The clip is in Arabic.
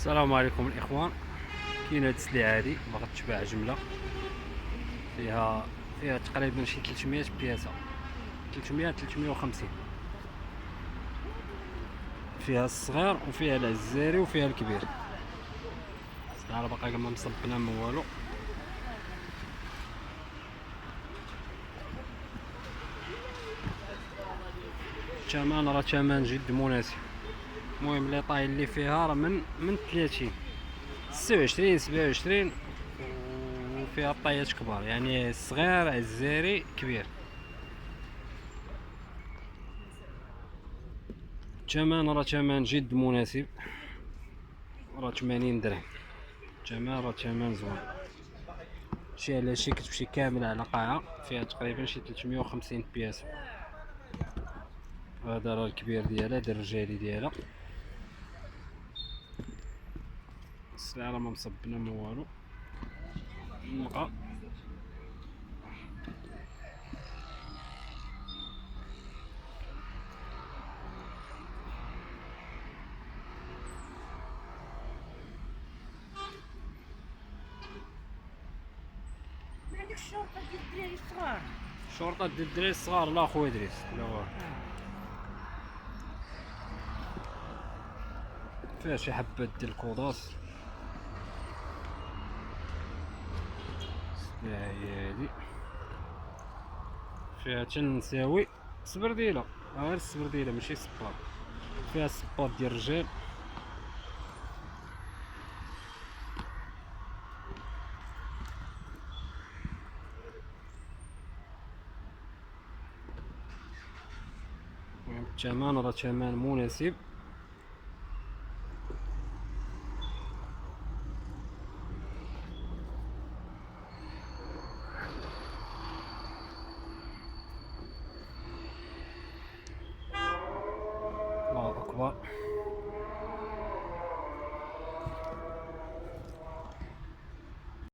السلام عليكم الاخوان. كاين هاد السلعه هادي باغا تباع جمله فيها تقريبا شي 300 بياسه، 350. فيها الصغير وفيها العزاري وفيها الكبير. السلعه باقا ما مصبنا ما والو. الثمن راه ثمن جد مناسب. المهم لي طاي اللي فيها راه من 30 26 27، وفيها طايات كبار يعني صغير عزاري كبير. الثمن راه ثمن جد مناسب، راه 80 درهم. الثمن راه ثمن زوين. شي على شي كتمشي كامل على قاعة فيها تقريبا شي 350 بياسة. هذا راه الكبير ديالها، هذا الرجالي ديالها. السلعة راه ما مصبنا ما والو. نبقى ما عندكش الشرطة ديال الدراري الصغار. شرطة ديال الدراري الصغار؟ لا خويا دريس، لا والو. فيها شي حبات ديال الكوداس. السلعة هي هادي، فيها تنساوي سبرديلة، غير السبرديلة ماشي الصباط. فيها الصباط ديال الرجال. المهم الثمن راه ثمن مناسب. الله اكبر.